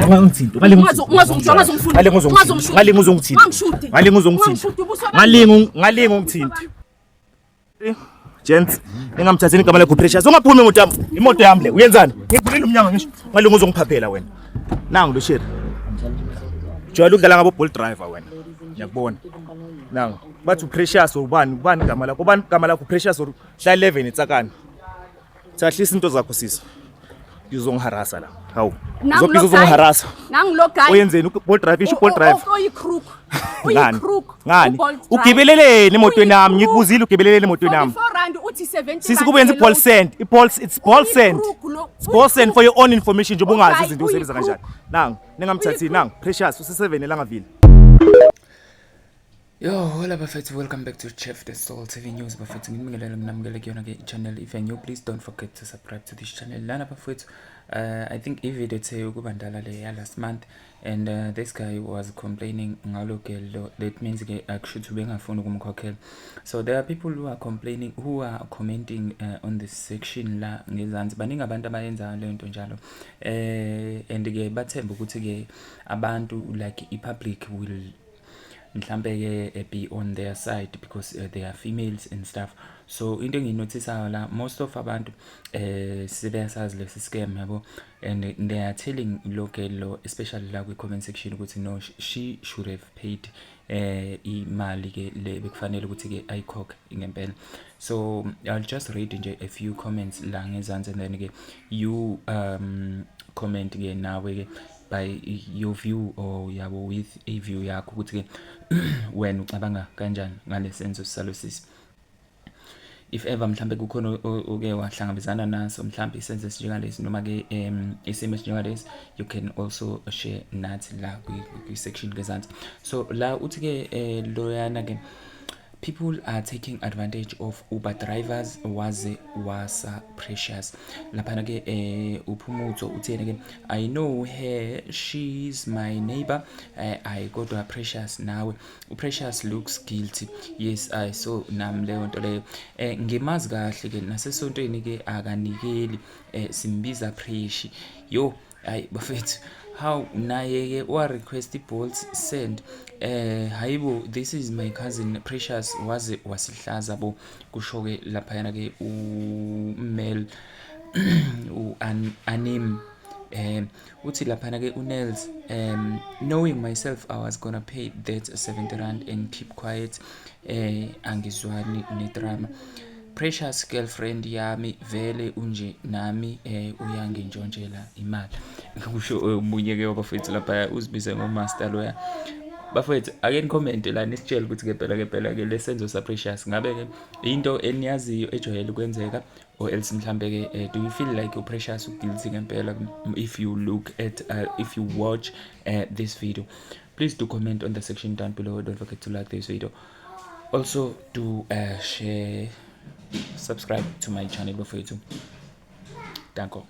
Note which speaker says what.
Speaker 1: ungangithinti ngalinga ungithinti gents ningamthatheni igama lakho Precious ungaphumi imoto yami le uyenzani ngivulile umnyango ngisho ngalinga uzongiphaphela wena nangu lo sheri jwayele ukudlala ngabo ball driver wena ngiyakubona nangu bathi Precious ubani igama lakho Precious or hla 11 itsakani sahlisa into zakho sisi uzongiharasa la hawu uzongiharasa
Speaker 2: nangu lo guy
Speaker 1: uyenzeni ball driver isho ball driver
Speaker 2: uyikrook
Speaker 1: ngani ugibeleleni emotweni yami ngikubuzile ugibeleleni emotweni yami
Speaker 2: uthi 70
Speaker 1: sisi kubenza i-ball send it's ball send for your own information nje ubungazi izinto usebenza kanjani nangu ningamthathini nangu Precious use7 elangavile.
Speaker 3: Yo, hola bafethu, welcome back to Chef the Soul TV News bafethu. Ngibingelele nginamukele kuyona ke channel. If you're new, please don't forget to subscribe to this channel. Lana bafethu, I think I video ethe ukubandala le last month and this guy was complaining ngalokelo. That means ke akushuthi bengafuni ukumkhokhela. So there are people who are complaining, who are commenting on this section la ngezansi. Baningi abantu abayenza le nto njalo. And ke bathemba ukuthi ke abantu like i-public will mhlambe ke be on their side because they are females and stuff. So into enginotice la most of abantu sibeyasazi lesi scam yabo and they are telling lo especially la ku comment section ukuthi no, she should have paid imali ke le bekufanele ukuthi ke ayikhokhe ngempela. So I'll just read nje a few comments la ngezansi and then ke you comment ke nawe ke by your view or yabo with a view yakho ukuthi ke when ucabanga kanjani ngale senzo sisalo sisi. If ever mhlambe kukhona oke wahlangabezana naso mhlambe isenzo esinjengalesi noma ke isimo esinjengalesi, you can also share nathi la ku section ngezansi. So la uthi ke loyana ke people are taking advantage of Uber drivers wasa Precious. Laphana ke uphumutso uthene ke I know her, she's my neighbor. I go to Precious nawe. Precious looks guilty. Yes, I saw nam leyo nto leyo. Ngemazi kahle ke nasesontweni ke akanikeli simbiza Preshi. Yo, bafethu how naye wa request balls send hayibo, this is my cousin Precious wasihlaza bo kusho ke laphana ke umel anim uthi laphana ke uNels knowing myself I was gonna pay that 70 rand and keep quiet angizwani nedrama. Precious girlfriend yami vele unje nami uyanginjontshela imali kusho umunye ke wabafethu lapha uzibize ngomaster lawyer. Bafethu ake comment la nisitshela ukuthi ke phela ke lesenzo sa Precious ngabe ke into eniyaziyo ejwayele ukwenzeka or else mhlambe ke do you feel like Precious guilty ngempela if you look at if you watch this video? Please do comment on the section down below. Don't forget to like this video, also do share, subscribe to my channel bafethu. Danko.